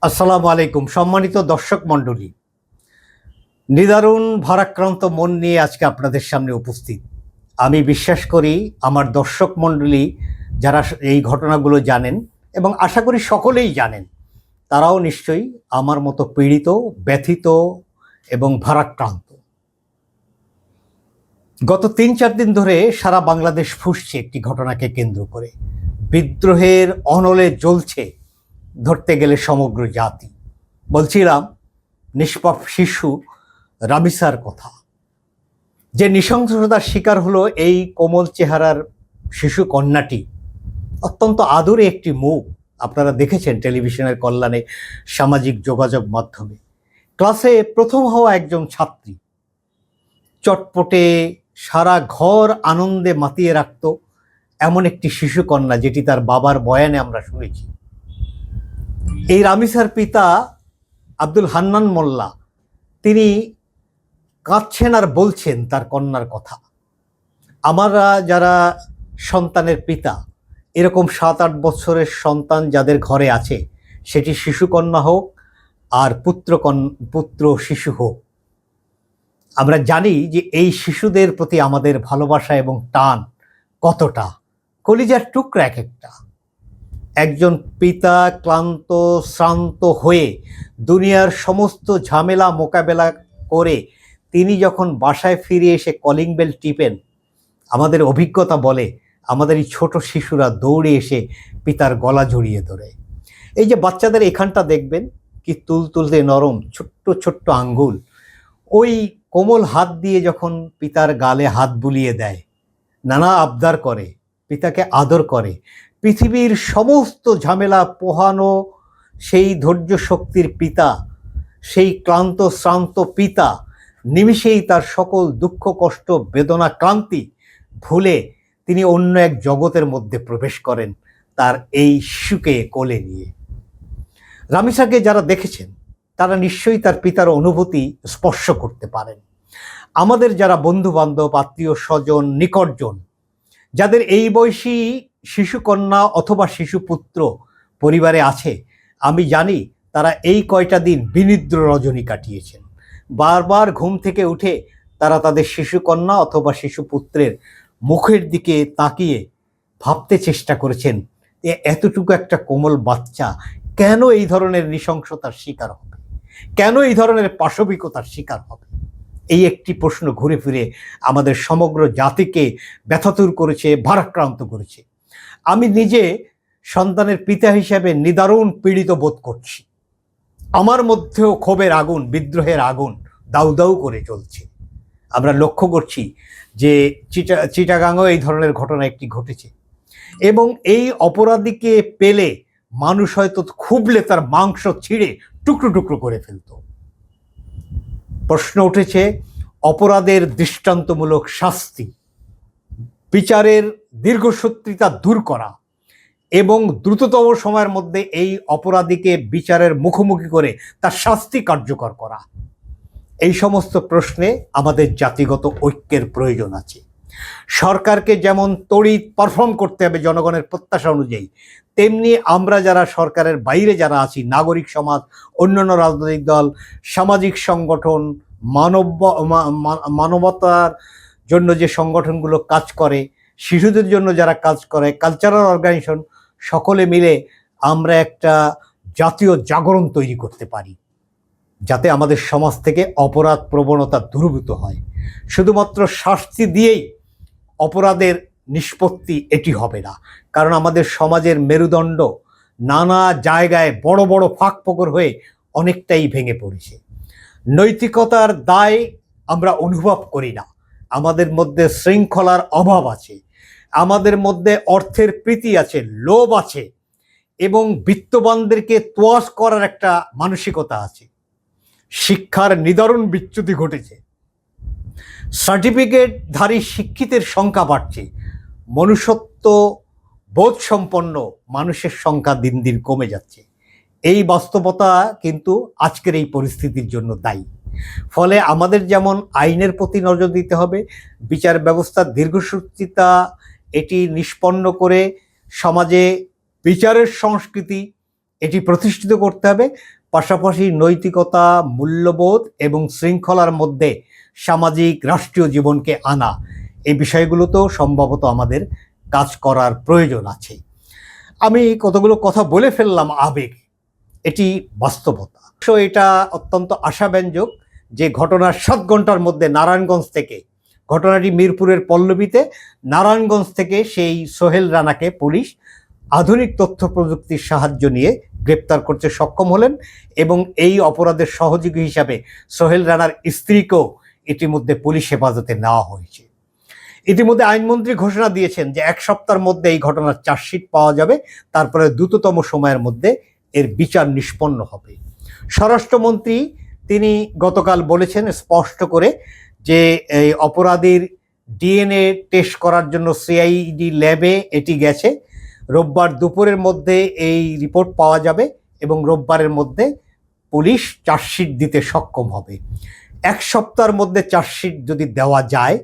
আসসালামু আলাইকুম সম্মানিত দর্শক মণ্ডলী। নিদারুণ ভারাক্রান্ত মন নিয়ে আজকে আপনাদের সামনে উপস্থিত। আমি বিশ্বাস করি আমার দর্শক মণ্ডলী যারা এই ঘটনাগুলো জানেন এবং আশা করি সকলেই জানেন, তারাও নিশ্চয়ই আমার মতো পীড়িত, ব্যথিত এবং ভারাক্রান্ত। গত ৩-৪ দিন ধরে সারা বাংলাদেশ ফুঁসছে একটি ঘটনাকে কেন্দ্র করে। বিদ্রোহের অনলে জ্বলছে ধরতে গেলে সমগ্র জাতি। বলছিলাম নিষ্পাপ শিশু রামিসার কথা, যে নৃশংসতার শিকার হলো এই কোমল চেহারার শিশু কন্যাটি। অত্যন্ত আদরে একটি মুখ আপনারা দেখেছেন টেলিভিশনের কল্যাণে, সামাজিক যোগাযোগ মাধ্যমে। ক্লাসে প্রথম হওয়া একজন ছাত্রী, চটপটে সারা ঘর আনন্দে মাতিয়ে রাখত এমন একটি শিশু কন্যা, যেটি তার বাবার বয়ানে আমরা শুনেছি। এই রামিসার পিতা আব্দুল হান্নান মোল্লা, তিনি কাঁদছেন আর বলছেন তার কন্যার কথা। আমরা যারা সন্তানের পিতা, এরকম 7-8 বছরের সন্তান যাদের ঘরে আছে, সেটি শিশু কন্যা হোক আর পুত্র শিশু হোক, আমরা জানি যে এই শিশুদের প্রতি আমাদের ভালোবাসা এবং টান কতটা। কলিজার টুকরা এক একটা। একজন পিতা ক্লান্ত শ্রান্ত হয়ে দুনিয়ার সমস্ত ঝামেলা মোকাবেলা করে তিনি যখন বাসায় ফিরে এসে কলিং বেল টিপেন, আমাদের অভিজ্ঞতা বলে আমাদের এই ছোট শিশুরা দৌড়ে এসে পিতার গলা জড়িয়ে ধরে। এই যে বাচ্চাদের এখানটা দেখবেন কি তুলতুলতে নরম ছোট্ট ছোট্ট আঙ্গুল, ওই কোমল হাত দিয়ে যখন পিতার গালে হাত বুলিয়ে দেয়, নানা আবদার করে, পিতাকে আদর করে, পৃথিবীর সমস্ত ঝামেলা পোহানো সেই ধৈর্য শক্তির পিতা, সেই ক্লান্ত শ্রান্ত পিতা নিমিষেই তার সকল দুঃখ কষ্ট বেদনা ক্লান্তি ভুলে তিনি অন্য এক জগতের মধ্যে প্রবেশ করেন তার এই শিশুকে কোলে নিয়ে। রামিসাকে যারা দেখেছেন তারা নিশ্চয়ই তার পিতার অনুভূতি স্পর্শ করতে পারেন। আমাদের যারা বন্ধু বান্ধব, আত্মীয় স্বজন, নিকটজন যাদের এই বয়সী শিশু কন্যা অথবা শিশু পুত্র পরিবারে আছে, আমি জানি তারা এই কয়টা দিন বিনিদ্র রজনী কাটিয়েছেন। বারবার ঘুম থেকে উঠে তারা তাদের শিশু কন্যা অথবা শিশু পুত্রের মুখের দিকে তাকিয়ে ভাবতে চেষ্টা করেছেন, এতটুকু একটা কোমল বাচ্চা কেন এই ধরনের নৃশংসতার শিকার হবে, কেন এই ধরনের পাশবিকতার শিকার হবে। এই একটি প্রশ্ন ঘুরে ফিরে আমাদের সমগ্র জাতিকে ব্যথাতুর করেছে, ভারাক্রান্ত করেছে। আমি নিজে সন্তানের পিতা হিসেবে নিদারুণ পীড়িত বোধ করছি। আমার মধ্যেও ক্ষোভের আগুন, বিদ্রোহের আগুন দাউ দাউ করে চলছে। আমরা লক্ষ্য করছি যে চিটাগাংও এই ধরনের ঘটনা একটি ঘটেছে, এবং এই অপরাধীকে পেলে মানুষ হয়তো খুবলে তার মাংস ছিঁড়ে টুকরো টুকরো করে ফেলত। প্রশ্ন উঠেছে অপরাধের দৃষ্টান্তমূলক শাস্তি, বিচারের দীর্ঘসূত্রিতা দূর করা এবং দ্রুততম সময়ের মধ্যে এই অপরাধীকে বিচারের মুখোমুখি করে তার শাস্তি কার্যকর করা। এই সমস্ত প্রশ্নে আমাদের জাতিগত ঐক্যের প্রয়োজন আছে। সরকারকে যেমন তড়িৎ পারফর্ম করতে হবে জনগণের প্রত্যাশা অনুযায়ী, তেমনি আমরা যারা সরকারের বাইরে যারা আছি, নাগরিক সমাজ, অন্যান্য রাজনৈতিক দল, সামাজিক সংগঠন, মানবতার জন্য যে সংগঠনগুলো কাজ করে, শিশুদের জন্য যারা কাজ করে, কালচারাল অর্গানাইজেশন, সকলে মিলে আমরা একটা জাতীয় জাগরণ তৈরি করতে পারি, যাতে আমাদের সমাজ থেকে অপরাধ প্রবণতা দূরীভূত হয়। শুধুমাত্র শাস্তি দিয়েই অপরাধের নিষ্পত্তি এটি হবে না, কারণ আমাদের সমাজের মেরুদণ্ড নানা জায়গায় বড় বড় ফাঁক ফোকর হয়ে অনেকটাই ভেঙে পড়েছে। নৈতিকতার দায় আমরা অনুভব করি না। আমাদের মধ্যে শৃঙ্খলার অভাব আছে, আমাদের মধ্যে অর্থের প্রীতি আছে, লোভ আছে, এবং বিত্তবানদেরকে তোয়াজ করার একটা মানসিকতা আছে। শিক্ষার নিদারুণ বিচ্যুতি ঘটেছে। সার্টিফিকেটধারী শিক্ষিতের সংখ্যা বাড়ছে, মনুষ্যত্ব বোধ সম্পন্ন মানুষের সংখ্যা দিন দিন কমে যাচ্ছে। এই বাস্তবতা কিন্তু আজকের এই পরিস্থিতির জন্য দায়ী। ফলে আমাদের যেমন আইনের প্রতি নজর দিতে হবে, বিচার ব্যবস্থার দীর্ঘসূত্রিতা এটি নিষ্পন্ন করে সমাজে বিচারের সংস্কৃতি এটি প্রতিষ্ঠিত করতে হবে। পাশাপাশি নৈতিকতা, মূল্যবোধ এবং শৃঙ্খলার মধ্যে সামাজিক রাষ্ট্রীয় জীবনকে আনা, এই বিষয়গুলোতেও সম্ভবত আমাদের কাজ করার প্রয়োজন আছে। আমি কতগুলো কথা বলে ফেললাম আবেগে, এটি বাস্তবতা। এটা অত্যন্ত আশাব্যঞ্জক যে ঘটনার 7 ঘন্টার মধ্যে নারায়ণগঞ্জ থেকে, ঘটনাটি মিরপুরের পল্লবীতে, নারায়ণগঞ্জ থেকে সেই সোহেল রানাকে পুলিশ আধুনিক তথ্য প্রযুক্তির সাহায্য নিয়ে গ্রেপ্তার করতে সক্ষম হলেন এবং এই অপরাধের সহযোগী হিসাবে সোহেল রানার স্ত্রীকেও ইতিমধ্যে পুলিশ হেফাজতে নেওয়া হয়েছে। ইতিমধ্যে আইনমন্ত্রী ঘোষণা দিয়েছেন যে 1 সপ্তাহের মধ্যে এই ঘটনার চার্জশিট পাওয়া যাবে, তারপরে দ্রুততম সময়ের মধ্যে এর বিচার নিষ্পন্ন হবে। স্বরাষ্ট্রমন্ত্রী তিনি গতকাল বলেছেন স্পষ্ট করে যে এই অপরাধীর ডিএনএ টেস্ট করার জন্য সিআইডি ল্যাবে এটি গেছে। রোববার দুপুরের মধ্যে এই রিপোর্ট পাওয়া যাবে এবং রোববারের মধ্যে পুলিশ চার্জশিট দিতে সক্ষম হবে। 1 সপ্তাহের মধ্যে চার্জশিট যদি দেওয়া যায়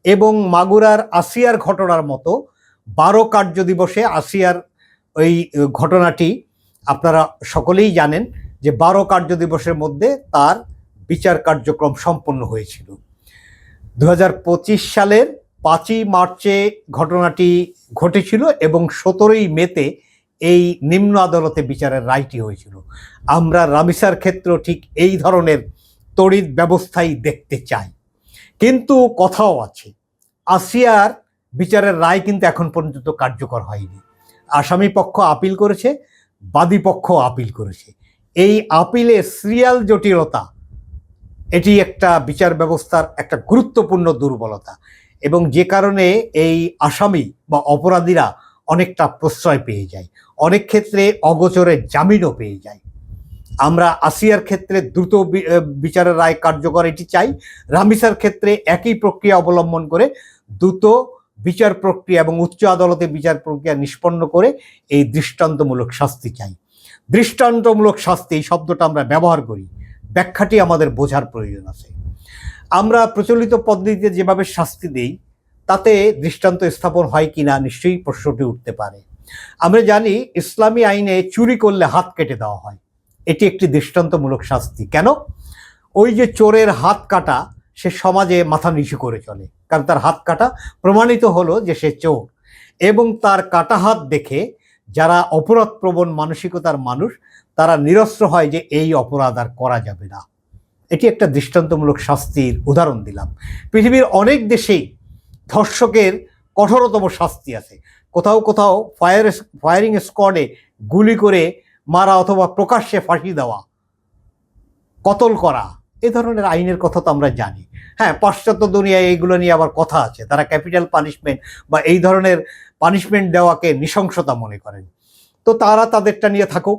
এবং মাগুরার আসিয়ার ঘটনার মতো 12 কার্য দিবসে আসিয়ার ওই ঘটনাটি আপনারা সকলেই জানেন যে 12 কার্য দিবসের মধ্যে তার বিচার কার্যক্রম সম্পন্ন হয়েছিল। 2025 সালের 5ই মার্চে ঘটনাটি ঘটেছিল এবং 17ই মেতে এই নিম্ন আদালতে বিচারের রায়টি হয়েছিল। আমরা রামিসার ক্ষেত্রেও ঠিক এই ধরনের তড়িৎ ব্যবস্থাই দেখতে চাই। কিন্তু কথাও আছে, আসিয়ার বিচারের রায় কিন্তু এখন পর্যন্ত কার্যকর হয়নি। আসামি পক্ষ আপিল করেছে, বাদী পক্ষ আপিল করেছে। এই আপিলে সিরিয়াল জটিলতা, এটি একটা বিচার ব্যবস্থার একটা গুরুত্বপূর্ণ দুর্বলতা এবং যে কারণে এই আসামি বা অপরাধীরা অনেকটা প্রশ্রয় পেয়ে যায়, অনেক ক্ষেত্রে অগোচরে জামিনও পেয়ে যায়। আমরা আসিয়ার ক্ষেত্রে দ্রুত বিচারের রায় কার্যকর এটি চাই। রামিসার ক্ষেত্রে একই প্রক্রিয়া অবলম্বন করে দ্রুত বিচার প্রক্রিয়া এবং উচ্চ আদালতে বিচার প্রক্রিয়া নিষ্পন্ন করে এই দৃষ্টান্তমূলক শাস্তি চাই। দৃষ্টান্তমূলক শাস্তি এই শব্দটা আমরা ব্যবহার করি, ব্যাখ্যাটি আমাদের বোঝার প্রয়োজন আছে। আমরা প্রচলিত পদ্ধতিতে যেভাবে শাস্তি দেই তাতে দৃষ্টান্ত স্থাপন হয় কিনা নিশ্চয়ই প্রশ্নটি উঠতে পারে। আমরা জানি ইসলামী আইনে চুরি করলে হাত কেটে দেওয়া হয়, এটি একটি দৃষ্টান্তমূলক শাস্তি। কেন? ওই যে চোরের হাত কাটা, সে সমাজে মাথা নিচু করে চলে, কারণ তার হাত কাটা প্রমাণিত হলো যে সে চোর, এবং তার কাটা হাত দেখে যারা অপরাধপ্রবণ মানসিকতার মানুষ তারা নিরস্ত্র হয় যে এই অপরাধ আর করা যাবে না। এটি একটা দৃষ্টান্তমূলক শাস্তির উদাহরণ দিলাম। পৃথিবীর অনেক দেশেই ধর্ষকের কঠোরতম শাস্তি আছে। কোথাও কোথাও ফায়ারিং স্কোয়াডে গুলি করে মারা অথবা প্রকাশ্যে ফাঁসি দেওয়া, কতল করা, এ ধরনের আইনের কথা তো আমরা জানি। হ্যাঁ, পাশ্চাত্য দুনিয়ায় এইগুলো নিয়ে আবার কথা আছে, তারা ক্যাপিটাল পানিশমেন্ট বা এই ধরনের পানিশমেন্ট দেওয়াকে নৃশংসতা মনে করেন। তো তারা তাদেরটা নিয়ে থাকুক,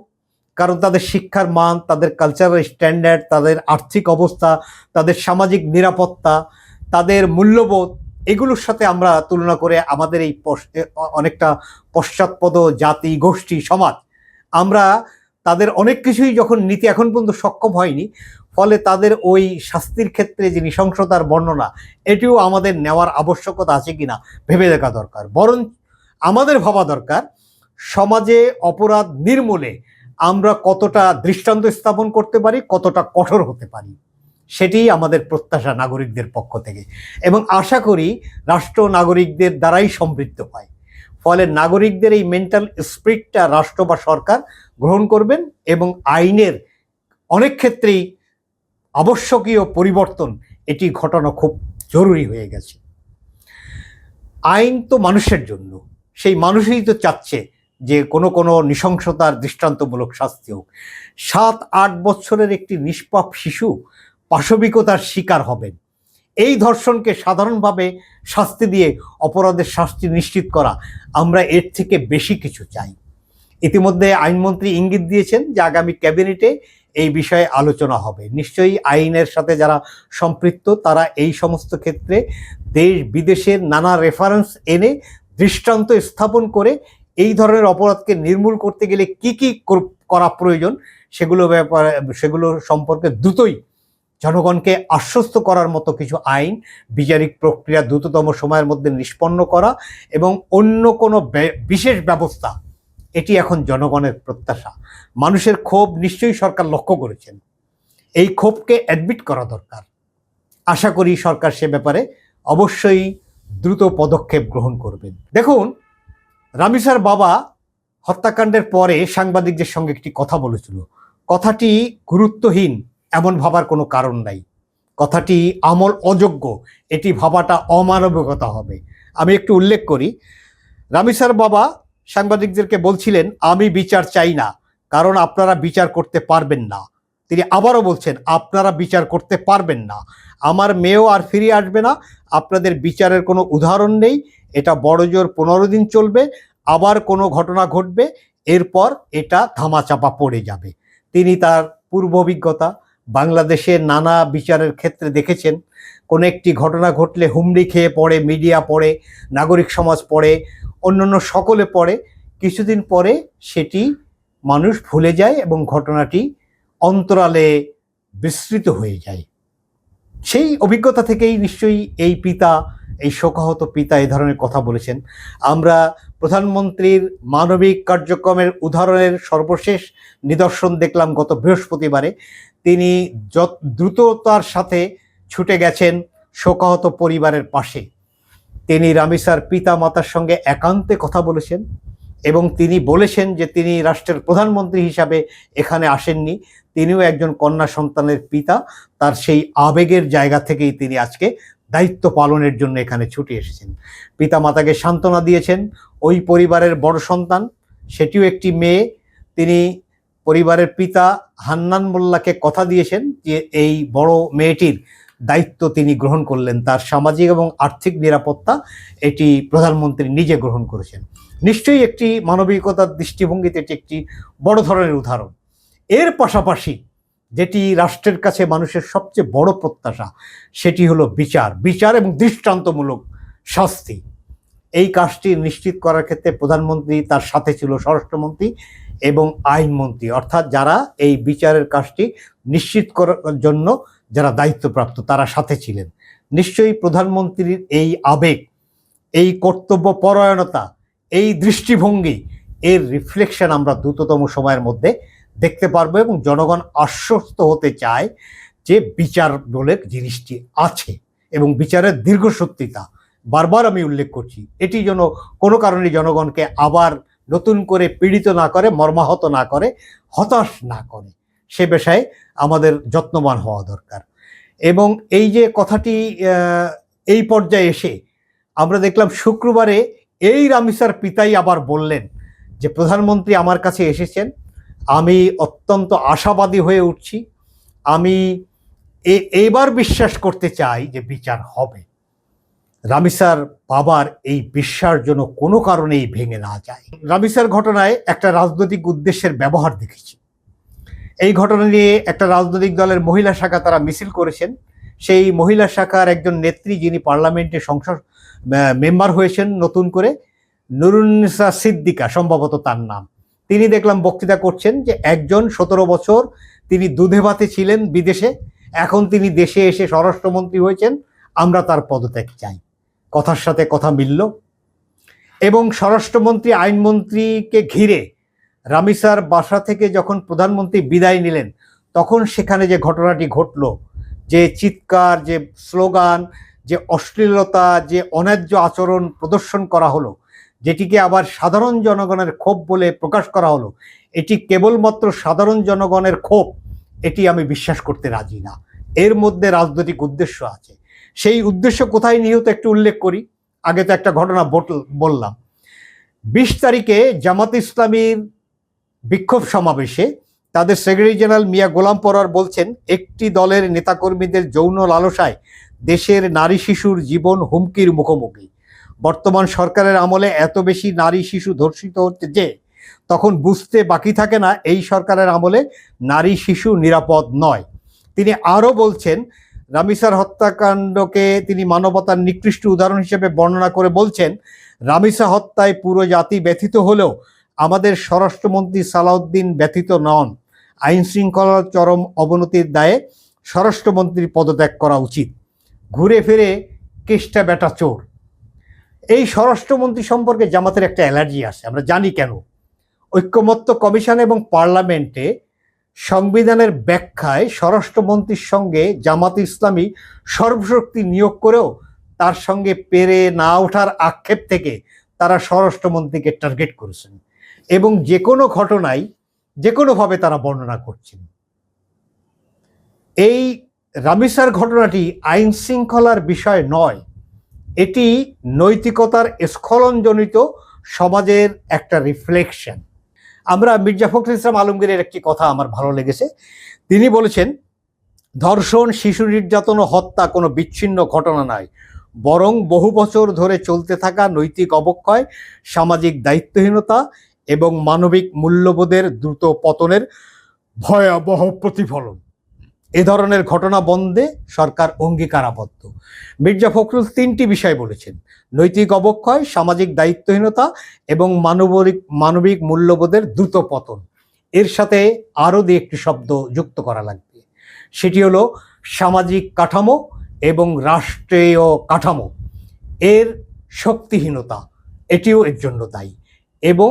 কারণ তাদের শিক্ষার মান, তাদের কালচারাল স্ট্যান্ডার্ড, তাদের আর্থিক অবস্থা, তাদের সামাজিক নিরাপত্তা, তাদের মূল্যবোধ, এগুলোর সাথে আমরা তুলনা করে আমাদের এই অনেকটা পশ্চাৎপদ জাতি, গোষ্ঠী, সমাজ, আমরা তাদের অনেক কিছুই যখন নিতে এখন পর্যন্ত সক্ষম হয়নি, ফলে তাদের ওই শাস্তির ক্ষেত্রে যে নৃশংসতার বর্ণনা, এটিও আমাদের নেওয়ার আবশ্যকতা আছে কিনা ভেবে দেখা দরকার। বরং আমাদের ভাবা দরকার সমাজে অপরাধ নির্মূলে আমরা কতটা দৃষ্টান্ত স্থাপন করতে পারি, কতটা কঠোর হতে পারি, সেটিই আমাদের প্রত্যাশা নাগরিকদের পক্ষ থেকে, এবং আশা করি রাষ্ট্র নাগরিকদের দ্বারাই সমৃদ্ধ হয়। ফলে নাগরিকদের এই মেন্টাল স্পিরিটটা রাষ্ট্র বা সরকার গ্রহণ করবেন এবং আইনের অনেক ক্ষেত্রেই আবশ্যকীয় পরিবর্তন এটি ঘটানো খুব জরুরি হয়ে গেছে। আইন তো মানুষের জন্য, সেই মানুষই তো চাচ্ছে যে কোনো কোনো নৃশংসতার দৃষ্টান্তমূলক শাস্তি হোক। 7-8 বছরের একটি নিষ্পাপ শিশু পাশবিকতার শিকার হবেন, এই ধর্ষণকে সাধারণভাবে শাস্তি দিয়ে অপরাধের শাস্তি নিশ্চিত করা, আমরা এর থেকে বেশি কিছু চাই। ইতিমধ্যে আইনমন্ত্রী ইঙ্গিত দিয়েছেন যে আগামী ক্যাবিনেটে এই বিষয়ে আলোচনা হবে। নিশ্চয়ই আইনের সাথে যারা সম্পৃক্ত তারা এই সমস্ত ক্ষেত্রে দেশ বিদেশের নানা রেফারেন্স এনে দৃষ্টান্ত স্থাপন করে এই ধরনের অপরাধকে নির্মূল করতে গেলে কি কি করা প্রয়োজন সেগুলো সম্পর্কে দ্রুতই জনগণকে আশ্বস্ত করার মতো কিছু আইন, বিচারিক প্রক্রিয়া দ্রুততম সময়ের মধ্যে নিষ্পন্ন করা এবং অন্য কোনো বিশেষ ব্যবস্থা এটি এখন জনগণের প্রত্যাশা। মানুষের ক্ষোভ নিশ্চয়ই সরকার লক্ষ্য করেছেন। এই ক্ষোভকে অ্যাডমিট করা দরকার। আশা করি সরকার সে ব্যাপারে অবশ্যই দ্রুত পদক্ষেপ গ্রহণ করবেন। দেখুন, রামিসার বাবা হত্যাকাণ্ডের পরে সাংবাদিকদের সঙ্গে একটি কথা বলেছিল। কথাটি গুরুত্বহীন এমন ভাবার কোনো কারণ নাই। কথাটি আমল অযোগ্য, এটি ভাবাটা অমানবিকতা হবে। আমি একটু উল্লেখ করি, রামিসার বাবা সাংবাদিকদেরকে বলছিলেন, আমি বিচার চাই না, কারণ আপনারা বিচার করতে পারবেন না। তিনি আবারও বলছেন, আপনারা বিচার করতে পারবেন না, আমার মেয়েও আর ফিরে আসবে না, আপনাদের বিচারের কোনো উদাহরণ নেই, এটা বড়জোর 15 দিন চলবে, আবার কোনো ঘটনা ঘটবে, এরপর এটা ধামাচাপা পড়ে যাবে। তিনি তার পূর্ব অভিজ্ঞতা বাংলাদেশের নানা বিচারের ক্ষেত্রে দেখেছেন। কোনো একটি ঘটনা ঘটলে হুমড়ি খেয়ে পড়ে, মিডিয়া পড়ে, নাগরিক সমাজ পড়ে, অন্যান্য সকলে পড়ে, কিছুদিন পরে সেটি মানুষ ভুলে যায় এবং ঘটনাটি অন্তরালে বিস্তৃত হয়ে যায়। সেই অভিজ্ঞতা থেকেই নিশ্চয়ই এই পিতা, এই শোকাহত পিতা এই ধরনের কথা বলেছেন। আমরা প্রধানমন্ত্রীর মানবিক কার্যক্রমের উদাহরণের সর্বশেষ নিদর্শন দেখলাম গত বৃহস্পতিবারে। তিনি দ্রুততার সাথে ছুটে গেছেন শোকাহত পরিবারের পাশে। তিনি রামিসার পিতা মাতার সঙ্গে একান্তে কথা বলেছেন এবং তিনি বলেছেন যে তিনি রাষ্ট্রের প্রধানমন্ত্রী হিসাবে এখানে আসেননি, তিনিও একজন কন্যা সন্তানের পিতা। তার সেই আবেগের জায়গা থেকেই তিনি আজকে দায়িত্ব পালনের জন্য এখানে ছুটে এসেছেন। পিতা মাতাকে সান্ত্বনা দিয়েছেন। ওই পরিবারের বড় সন্তান, সেটিও একটি মেয়ে, তিনি পরিবারের পিতা হান্নান মোল্লাকে কথা দিয়েছেন যে এই বড় মেয়েটির দায়িত্ব তিনি গ্রহণ করলেন। তার সামাজিক এবং আর্থিক নিরাপত্তা এটি প্রধানমন্ত্রী নিজে গ্রহণ করেছেন। নিশ্চয়ই একটি মানবিকতার দৃষ্টিভঙ্গিতে এটি একটি বড় ধরনের উদাহরণ। এর পাশাপাশি যেটি রাষ্ট্রের কাছে মানুষের সবচেয়ে বড় প্রত্যাশা, সেটি হলো বিচার এবং দৃষ্টান্তমূলক শাস্তি। এই কাজটি নিশ্চিত করার ক্ষেত্রে প্রধানমন্ত্রী, তার সাথে ছিল স্বরাষ্ট্রমন্ত্রী এবং আইনমন্ত্রী, অর্থাৎ যারা এই বিচারের কাজটি নিশ্চিত করার জন্য যারা দায়িত্বপ্রাপ্ত তারা সাথে ছিলেন। নিশ্চয়ই প্রধানমন্ত্রীর এই আবেগ, এই কর্তব্য পরায়ণতা, এই দৃষ্টিভঙ্গি, এর রিফ্লেকশন আমরা দ্রুততম সময়ের মধ্যে দেখতে পারবো এবং জনগণ আশ্বস্ত হতে চায় যে বিচার বলে জিনিসটি আছে এবং বিচারের দীর্ঘসূত্রিতা, বারবার আমি উল্লেখ করছি, এটি যেন কোনো কারণে জনগণকে আবার নতুন করে পীড়িত না করে, মর্মাহত না করে, হতাশ না করে, সে বিষয়ে আমাদের যত্নবান হওয়া দরকার। এবং এই যে কথাটি এই পর্যায়ে এসে আমরা দেখলাম শুক্রবারে এই রামিসার পিতাই আবার বললেন যে প্রধানমন্ত্রী আমার কাছে এসেছেন, আমি অত্যন্ত আশাবাদী হয়ে উঠছি, আমি এবার বিশ্বাস করতে চাই যে বিচার হবে। রামিসার বাবার এই বিশ্বাস যেন কোনো কারণেই ভেঙে না যায়। রামিসার ঘটনায় একটা রাজনৈতিক উদ্দেশ্যের ব্যবহার দেখেছি। এই ঘটনা নিয়ে একটা রাজনৈতিক দলের মহিলা শাখা তারা মিছিল করেছেন। সেই মহিলা শাখার একজন নেত্রী, যিনি পার্লামেন্টে সংসদ মেম্বার হয়েছেন নতুন করে, নুরুন্নিসা সিদ্দিকা সম্ভবত তার নাম, তিনি দেখলাম বক্তৃতা করছেন যে একজন 17 বছর তিনি দুধে ভাতে ছিলেন বিদেশে, এখন তিনি দেশে এসে স্বরাষ্ট্রমন্ত্রী হয়েছেন, আমরা তার পদত্যাগ চাই। কথার সাথে কথা মিলল। এবং স্বরাষ্ট্রমন্ত্রী, আইনমন্ত্রীকে ঘিরে রামিসার বাসা থেকে যখন প্রধানমন্ত্রী বিদায় নিলেন, তখন সেখানে যে ঘটনাটি ঘটল, যে চিৎকার, যে স্লোগান, যে অশ্লীলতা, যে অন্যায্য আচরণ প্রদর্শন করা হলো, যেটিকে আবার সাধারণ জনগণের ক্ষোভ বলে প্রকাশ করা হলো, এটি কেবলমাত্র সাধারণ জনগণের ক্ষোভ, এটি আমি বিশ্বাস করতে রাজি না। এর মধ্যে রাজনৈতিক উদ্দেশ্য আছে। সেই উদ্দেশ্য কোথায় নিহিত একটু উল্লেখ করি। আগে তো একটা ঘটনা বললাম। 20 তারিখে জামাত ইসলামীর বিক্ষোভ সমাবেশে তাদের সেক্রেটারি জেনারেল মিয়া গোলাম পরোয়ার বলছেন, একটি দলের নেতাকর্মীদের যৌন লালসায় দেশের নারী শিশুর জীবন হুমকির মুখোমুখি। বর্তমান সরকারের আমলে এত বেশি নারী শিশু ধর্ষিত হচ্ছে যে তখন বুঝতে বাকি থাকে না এই সরকারের আমলে নারী শিশু নিরাপদ নয়। তিনি আরও বলছেন, রামিসার হত্যাকাণ্ডকে তিনি মানবতার নিকৃষ্ট উদাহরণ হিসেবে বর্ণনা করে বলছেন, রামিসা হত্যায় পুরো জাতি ব্যথিত হলেও আমাদের স্বরাষ্ট্রমন্ত্রী সালাউদ্দিন ব্যথিত নন। আইন শৃঙ্খলার চরম অবনতির দায়ে স্বরাষ্ট্রমন্ত্রীর পদত্যাগ করা উচিত। ঘুরে ফিরে কেষ্টা বেটা চোর। এই স্বরাষ্ট্রমন্ত্রী সম্পর্কে জামাতের একটা অ্যালার্জি আছে, আমরা জানি কেন। ঐকমত্য কমিশন এবং পার্লামেন্টে সংবিধানের ব্যাখ্যায় স্বরাষ্ট্রমন্ত্রীর সঙ্গে জামাত ইসলামী সর্বশক্তি নিয়োগ করেও তার সঙ্গে পেরে না ওঠার আক্ষেপ থেকে তারা স্বরাষ্ট্রমন্ত্রীকে টার্গেট করেছেন এবং যে কোনো ঘটনায় যে কোনোভাবে তারা বর্ণনা করছেন। এই রামিসার ঘটনাটি আইন শৃঙ্খলার বিষয় নয়, এটি নৈতিকতার স্খলনজনিত সমাজের একটা রিফ্লেকশন। আমরা মির্জা ফখরুল ইসলাম আলমগীরের একটি কথা আমার ভালো লেগেছে। তিনি বলেছেন, ধর্ষণ, শিশু নির্যাতন ও হত্যা কোনো বিচ্ছিন্ন ঘটনা নয়, বরং বহু বছর ধরে চলতে থাকা নৈতিক অবক্ষয়, সামাজিক দায়িত্বহীনতা এবং মানবিক মূল্যবোধের দ্রুত পতনের ভয়াবহ প্রতিফলন। এ ধরনের ঘটনা বন্ধে সরকার অঙ্গীকারাবদ্ধ। মির্জা ফখরুল তিনটি বিষয় বলেছেন: নৈতিক অবক্ষয়, সামাজিক দায়িত্বহীনতা এবং মানবিক মূল্যবোধের দ্রুত পতন। এর সাথে আরও একটি শব্দ যুক্ত করা লাগবে, সেটি হলো সামাজিক কাঠামো এবং রাষ্ট্রীয় কাঠামো এর শক্তিহীনতা, এটিও এর জন্য দায়ী। এবং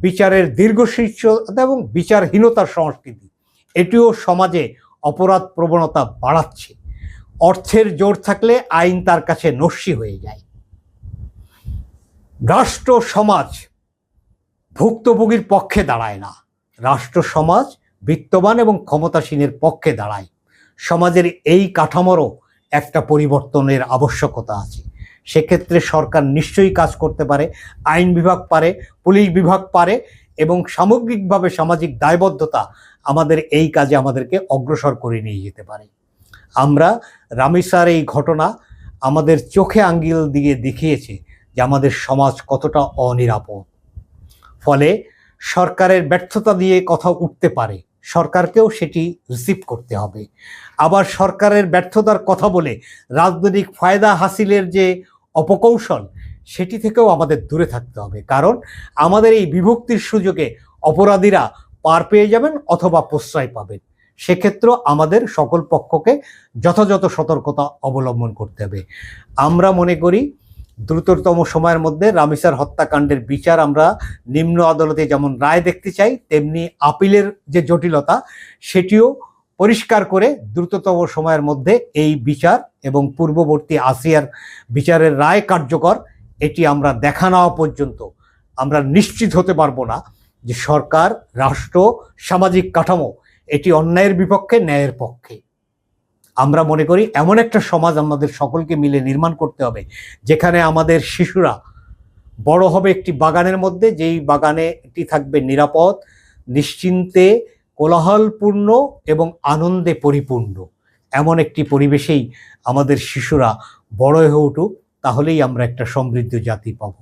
বিচারের দীর্ঘশীর্ষতা এবং বিচারহীনতার সংস্কৃতি, এটিও সমাজে অপরাধ প্রবণতা বাড়াচ্ছে। অর্থের জোর থাকলে আইন তার কাছে নস্যি হয়ে যায়। রাষ্ট্র সমাজ ভুক্তভোগীর পক্ষে দাঁড়ায় না, রাষ্ট্র সমাজ বিত্তবান এবং ক্ষমতাসীনের পক্ষে দাঁড়ায়। সমাজের এই কাঠামোরও একটা পরিবর্তনের আবশ্যকতা আছে। সেক্ষেত্রে সরকার নিশ্চয়ই কাজ করতে পারে, আইন বিভাগ পারে, পুলিশ বিভাগ পারে এবং সামগ্রিকভাবে সামাজিক দায়বদ্ধতা আমাদের এই কাজে আমাদেরকে অগ্রসর করে নিয়ে যেতে পারে। আমরা রামিসার এই ঘটনা আমাদের চোখে আঙ্গুল দিয়ে দেখিয়েছে যে আমাদের সমাজ কতটা অনিরাপদ। ফলে সরকারের ব্যর্থতা দিয়ে কথা উঠতে পারে, সরকারকেও সেটি রিসিভ করতে হবে। আবার সরকারের ব্যর্থতার কথা বলে রাজনৈতিক ফায়দা হাসিলের যে অপকৌশল, সেটি থেকেও আমাদের দূরে থাকতে হবে। কারণ আমাদের এই বিভক্তির সুযোগে অপরাধীরা পার পেয়ে যাবেন অথবা প্রশ্রয় পাবেন। সেক্ষেত্রে আমাদের সকল পক্ষকে যথাযথ সতর্কতা অবলম্বন করতে হবে। আমরা মনে করি দ্রুততম সময়ের মধ্যে রামিসার হত্যাকাণ্ডের বিচার আমরা নিম্ন আদালতে যেমন রায় দেখতে চাই, তেমনি আপিলের যে জটিলতা সেটিও পরিষ্কার করে দ্রুততম সময়ের মধ্যে এই বিচার এবং পূর্ববর্তী আসিয়ার বিচারের রায় কার্যকর, এটি আমরা দেখা নেওয়া পর্যন্ত আমরা নিশ্চিত হতে পারবো না যে সরকার, রাষ্ট্র, সামাজিক কাঠামো এটি অন্যায়ের বিপক্ষে, ন্যায়ের পক্ষে। আমরা মনে করি এমন একটা সমাজ আমাদের সকলকে মিলে নির্মাণ করতে হবে যেখানে আমাদের শিশুরা বড় হবে একটি বাগানের মধ্যে, যেই বাগানে এটি থাকবে নিরাপদ, নিশ্চিন্তে, কোলাহলপূর্ণ এবং আনন্দে পরিপূর্ণ। এমন একটি পরিবেশেই আমাদের শিশুরা বড় হয়ে উঠুক, তাহলেই আমরা একটা সমৃদ্ধ জাতি পাবো।